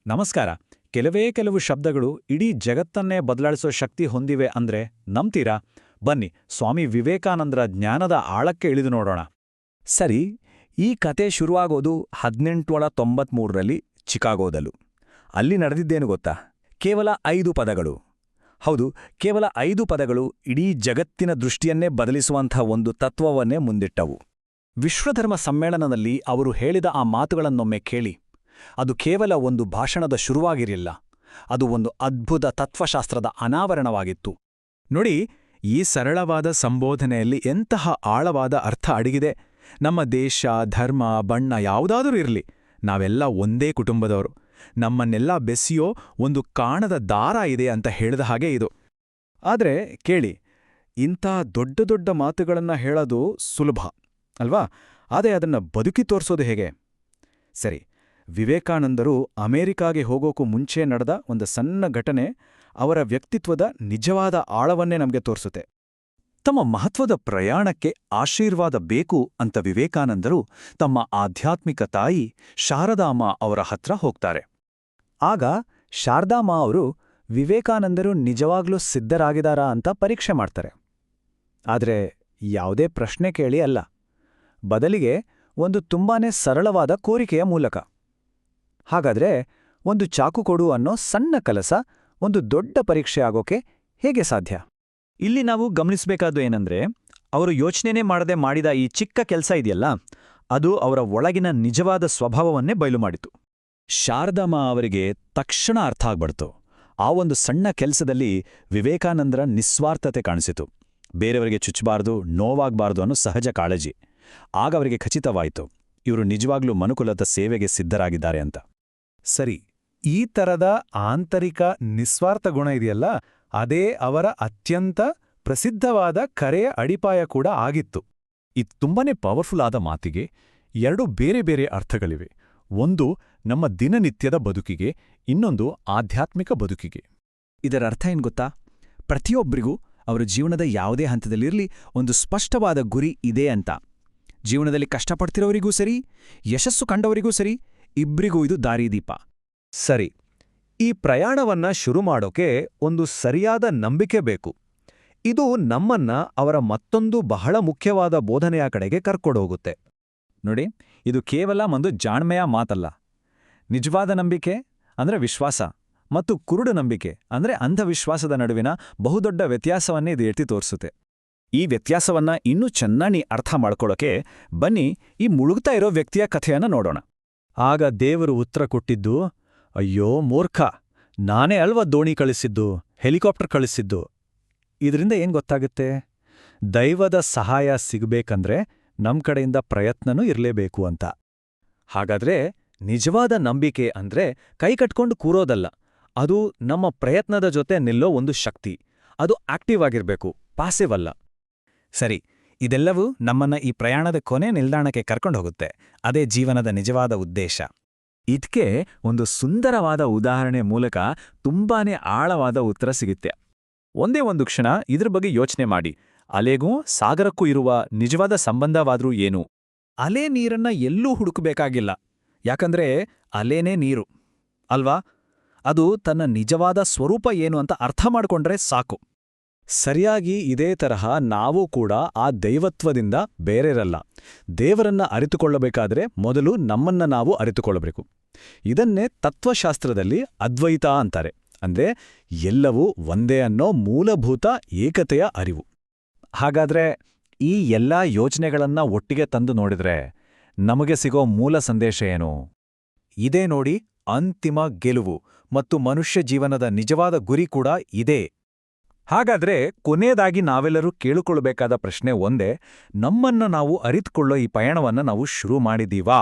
ನಮಸ್ಕಾರ. ಕೆಲವು ಶಬ್ದಗಳು ಇಡೀ ಜಗತ್ತನ್ನೇ ಬದಲಾಯಿಸೋ ಶಕ್ತಿ ಹೊಂದಿವೆ ಅಂದ್ರೆ ನಂಬ್ತೀರಾ? ಬನ್ನಿ, ಸ್ವಾಮಿ ವಿವೇಕಾನಂದರ ಜ್ಞಾನದ ಆಳಕ್ಕೆ ಇಳಿದು ನೋಡೋಣ. ಸರಿ, ಈ ಕತೆ ಶುರುವಾಗೋದು 1893ರಲ್ಲಿ ಚಿಕಾಗೋದಲ್ಲೂ. ಅಲ್ಲಿ ನಡೆದಿದ್ದೇನು ಗೊತ್ತಾ? ಕೇವಲ 5 ಪದಗಳು. ಹೌದು, ಕೇವಲ 5 ಪದಗಳು ಇಡೀ ಜಗತ್ತಿನ ದೃಷ್ಟಿಯನ್ನೇ ಬದಲಿಸುವಂಥ ಒಂದು ತತ್ವವನ್ನೇ ಮುಂದಿಟ್ಟವು. ವಿಶ್ವಧರ್ಮ ಸಮ್ಮೇಳನದಲ್ಲಿ ಅವರು ಹೇಳಿದ ಆ ಮಾತುಗಳನ್ನೊಮ್ಮೆ ಕೇಳಿ. ಅದು ಕೇವಲ ಒಂದು ಭಾಷಣದ ಶುರುವಾಗಿರಲಿಲ್ಲ, ಅದು ಒಂದು ಅದ್ಭುತ ತತ್ವಶಾಸ್ತ್ರದ ಅನಾವರಣವಾಗಿತ್ತು. ನೋಡಿ, ಈ ಸರಳವಾದ ಸಂಬೋಧನೆಯಲ್ಲಿ ಎಂತಹ ಆಳವಾದ ಅರ್ಥ ಅಡಗಿದೆ. ನಮ್ಮ ದೇಶ, ಧರ್ಮ, ಬಣ್ಣ ಯಾವುದಾದರೂ ಇರಲಿ, ನಾವೆಲ್ಲ ಒಂದೇ ಕುಟುಂಬದವರು. ನಮ್ಮನ್ನೆಲ್ಲ ಬೆಸೆಯೋ ಒಂದು ಕಾಣದ ದಾರ ಇದೆ ಅಂತ ಹೇಳಿದ ಹಾಗೆ ಇದು. ಆದರೆ ಕೇಳಿ, ಇಂಥ ದೊಡ್ಡ ದೊಡ್ಡ ಮಾತುಗಳನ್ನ ಹೇಳೋದು ಸುಲಭ ಅಲ್ವಾ? ಆದರೆ ಅದನ್ನ ಬದುಕಿ ತೋರಿಸೋದು ಹೇಗೆ? ಸರಿ, ವಿವೇಕಾನಂದರು ಅಮೆರಿಕಾಗೆ ಹೋಗೋಕ್ಕೂ ಮುಂಚೆ ನಡೆದ ಒಂದು ಸಣ್ಣ ಘಟನೆ ಅವರ ವ್ಯಕ್ತಿತ್ವದ ನಿಜವಾದ ಆಳವನ್ನೇ ನಮಗೆ ತೋರಿಸುತ್ತೆ. ತಮ್ಮ ಮಹತ್ವದ ಪ್ರಯಾಣಕ್ಕೆ ಆಶೀರ್ವಾದ ಬೇಕು ಅಂತ ವಿವೇಕಾನಂದರು ತಮ್ಮ ಆಧ್ಯಾತ್ಮಿಕ ತಾಯಿ ಶಾರದಾಮ್ಮ ಅವರ ಹತ್ರ ಹೋಗ್ತಾರೆ. ಆಗ ಶಾರದಾಮ್ಮ ಅವರು ವಿವೇಕಾನಂದರು ನಿಜವಾಗ್ಲೂ ಸಿದ್ಧರಾಗಿದ್ದಾರಾ ಅಂತ ಪರೀಕ್ಷೆ ಮಾಡ್ತಾರೆ. ಆದರೆ ಯಾವುದೇ ಪ್ರಶ್ನೆ ಕೇಳಿ ಅಲ್ಲ, ಬದಲಿಗೆ ಒಂದು ತುಂಬಾನೇ ಸರಳವಾದ ಕೋರಿಕೆಯ ಮೂಲಕ. ಹಾಗಾದ್ರೆ ಒಂದು ಚಾಕು ಕೊಡು ಅನ್ನೋ ಸಣ್ಣ ಕೆಲಸ ಒಂದು ದೊಡ್ಡ ಪರೀಕ್ಷೆ ಆಗೋಕೆ ಹೇಗೆ ಸಾಧ್ಯ? ಇಲ್ಲಿ ನಾವು ಗಮನಿಸಬೇಕಾದ್ದು ಏನಂದ್ರೆ, ಅವರು ಯೋಚನೆನೇ ಮಾಡದೆ ಮಾಡಿದ ಈ ಚಿಕ್ಕ ಕೆಲಸ ಇದೆಯಲ್ಲ, ಅದು ಅವರ ಒಳಗಿನ ನಿಜವಾದ ಸ್ವಭಾವವನ್ನೇ ಬಯಲು ಮಾಡಿತು. ಶಾರದಮ್ಮ ಅವರಿಗೆ ತಕ್ಷಣ ಅರ್ಥ ಆಗ್ಬಡ್ತು. ಆ ಒಂದು ಸಣ್ಣ ಕೆಲಸದಲ್ಲಿ ವಿವೇಕಾನಂದರ ನಿಸ್ವಾರ್ಥತೆ ಕಾಣಿಸಿತು. ಬೇರೆಯವರಿಗೆ ಚುಚ್ಚಬಾರ್ದು, ನೋವಾಗಬಾರ್ದು ಅನ್ನೋ ಸಹಜ ಕಾಳಜಿ. ಆಗ ಅವರಿಗೆ ಖಚಿತವಾಯಿತು, ಇವರು ನಿಜವಾಗ್ಲೂ ಮನುಕುಲದ ಸೇವೆಗೆ ಸಿದ್ಧರಾಗಿದ್ದಾರೆ ಅಂತ. ಸರಿ, ಈ ಥರದ ಆಂತರಿಕ ನಿಸ್ವಾರ್ಥ ಗುಣ ಇದೆಯಲ್ಲ, ಅದೇ ಅವರ ಅತ್ಯಂತ ಪ್ರಸಿದ್ಧವಾದ ಕರೆಯ ಅಡಿಪಾಯ ಕೂಡ ಆಗಿತ್ತು. ಇದು ತುಂಬಾನೇ ಪವರ್ಫುಲ್ ಆದ ಮಾತಿಗೆ 2 ಬೇರೆ ಬೇರೆ ಅರ್ಥಗಳಿವೆ. ಒಂದು ನಮ್ಮ ದಿನನಿತ್ಯದ ಬದುಕಿಗೆ, ಇನ್ನೊಂದು ಆಧ್ಯಾತ್ಮಿಕ ಬದುಕಿಗೆ. ಇದರ ಅರ್ಥ ಏನ್ ಗೊತ್ತಾ? ಪ್ರತಿಯೊಬ್ಬರಿಗೂ ಅವರ ಜೀವನದ ಯಾವುದೇ ಹಂತದಲ್ಲಿರಲಿ ಒಂದು ಸ್ಪಷ್ಟವಾದ ಗುರಿ ಇದೆ ಅಂತ. ಜೀವನದಲ್ಲಿ ಕಷ್ಟಪಡ್ತಿರೋರಿಗೂ ಸರಿ, ಯಶಸ್ಸು ಕಂಡವರಿಗೂ ಸರಿ, ಇಬ್ರಿಗೂ ಇದು ದಾರಿದೀಪ. ಸರಿ, ಈ ಪ್ರಯಾಣವನ್ನ ಶುರು ಮಾಡೋಕೆ ಒಂದು ಸರಿಯಾದ ನಂಬಿಕೆ ಬೇಕು. ಇದು ನಮ್ಮನ್ನ ಅವರ ಮತ್ತೊಂದು ಬಹಳ ಮುಖ್ಯವಾದ ಬೋಧನೆಯ ಕಡೆಗೆ ಕರ್ಕೊಂಡೋಗುತ್ತೆ. ನೋಡಿ, ಇದು ಕೇವಲ ಒಂದು ಜಾಣ್ಮೆಯ ಮಾತಲ್ಲ. ನಿಜವಾದ ನಂಬಿಕೆ ಅಂದ್ರೆ ವಿಶ್ವಾಸ, ಮತ್ತು ಕುರುಡು ನಂಬಿಕೆ ಅಂದ್ರೆ ಅಂಧವಿಶ್ವಾಸದ ನಡುವಿನ ಬಹುದೊಡ್ಡ ವ್ಯತ್ಯಾಸವನ್ನೇ ಇದು ಎತ್ತಿ ತೋರಿಸುತ್ತೆ. ಈ ವ್ಯತ್ಯಾಸವನ್ನ ಇನ್ನೂ ಚೆನ್ನಾಗಿ ಅರ್ಥ ಮಾಡ್ಕೊಳ್ಳೋಕೆ ಬನ್ನಿ ಈ ಮುಳುಗ್ತಾ ಇರೋ ವ್ಯಕ್ತಿಯ ಕಥೆಯನ್ನ ನೋಡೋಣ. ಆಗ ದೇವರು ಉತ್ತರ ಕೊಟ್ಟಿದ್ದು, ಅಯ್ಯೋ ಮೂರ್ಖ, ನಾನೇ ಅಲ್ವಾ ದೋಣಿ ಕಳಿಸಿದ್ದು, ಹೆಲಿಕಾಪ್ಟರ್ ಕಳಿಸಿದ್ದು. ಇದರಿಂದ ಏನ್ ಗೊತ್ತಾಗುತ್ತೆ? ದೈವದ ಸಹಾಯ ಸಿಗಬೇಕಂದ್ರೆ ನಮ್ ಕಡೆಯಿಂದ ಪ್ರಯತ್ನನೂ ಇರಲೇಬೇಕು ಅಂತ. ಹಾಗಾದ್ರೆ ನಿಜವಾದ ನಂಬಿಕೆ ಅಂದ್ರೆ ಕೈಕಟ್ಕೊಂಡು ಕೂರೋದಲ್ಲ, ಅದು ನಮ್ಮ ಪ್ರಯತ್ನದ ಜೊತೆ ನಿಲ್ಲೋ ಒಂದು ಶಕ್ತಿ. ಅದು ಆಕ್ಟಿವ್ ಆಗಿರ್ಬೇಕು, ಪಾಸಿವ್ ಅಲ್ಲ. ಸರಿ, ಇದೆಲ್ಲವೂ ನಮ್ಮನ್ನ ಈ ಪ್ರಯಾಣದ ಕೊನೆ ನಿಲ್ದಾಣಕ್ಕೆ ಕರ್ಕೊಂಡು ಹೋಗುತ್ತೆ. ಅದೇ ಜೀವನದ ನಿಜವಾದ ಉದ್ದೇಶ. ಇದಕ್ಕೆ ಒಂದು ಸುಂದರವಾದ ಉದಾಹರಣೆ ಮೂಲಕ ತುಂಬಾನೇ ಆಳವಾದ ಉತ್ತರ ಸಿಗುತ್ತೆ. ಒಂದೇ ಒಂದು ಕ್ಷಣ ಇದ್ರ ಬಗ್ಗೆ ಯೋಚನೆ ಮಾಡಿ. ಅಲೆಗೂ ಸಾಗರಕ್ಕೂ ಇರುವ ನಿಜವಾದ ಸಂಬಂಧವಾದ್ರೂ ಏನು? ಅಲೆ ನೀರನ್ನ ಎಲ್ಲೂ ಹುಡುಕಬೇಕಾಗಿಲ್ಲ, ಯಾಕಂದ್ರೆ ಅಲೆನೇ ನೀರು ಅಲ್ವಾ? ಅದು ತನ್ನ ನಿಜವಾದ ಸ್ವರೂಪ ಏನು ಅಂತ ಅರ್ಥ ಮಾಡ್ಕೊಂಡ್ರೆ ಸಾಕು. ಸರಿಯಾಗಿ ಇದೇ ತರಹ ನಾವು ಕೂಡ ಆ ದೈವತ್ವದಿಂದ ಬೇರೆರಲ್ಲ. ದೇವರನ್ನ ಅರಿತುಕೊಳ್ಳಬೇಕಾದ್ರೆ ಮೊದಲು ನಮ್ಮನ್ನ ನಾವು ಅರಿತುಕೊಳ್ಳಬೇಕು. ಇದನ್ನೇ ತತ್ವಶಾಸ್ತ್ರದಲ್ಲಿ ಅದ್ವೈತ ಅಂತಾರೆ. ಅಂದ್ರೆ ಎಲ್ಲವೂ ಒಂದೇ ಅನ್ನೋ ಮೂಲಭೂತ ಏಕತೆಯ ಅರಿವು. ಹಾಗಾದ್ರೆ ಈ ಎಲ್ಲಾ ಯೋಚನೆಗಳನ್ನ ಒಟ್ಟಿಗೆ ತಂದು ನೋಡಿದ್ರೆ ನಮಗೆ ಸಿಗೋ ಮೂಲ ಸಂದೇಶ ಏನು? ಇದೇ ನೋಡಿ, ಅಂತಿಮ ಗೆಲುವು ಮತ್ತು ಮನುಷ್ಯ ಜೀವನದ ನಿಜವಾದ ಗುರಿ ಕೂಡ ಇದೇ. ಹಾಗಾದ್ರೆ ಕೊನೆಯದಾಗಿ ನಾವೆಲ್ಲರೂ ಕೇಳಿಕೊಳ್ಳಬೇಕಾದ ಪ್ರಶ್ನೆ ಒಂದೇ: ನಮ್ಮನ್ನ ನಾವು ಅರಿತುಕೊಳ್ಳೋ ಈ ಪಯಣವನ್ನ ನಾವು ಶುರು ಮಾಡಿದೀವಾ?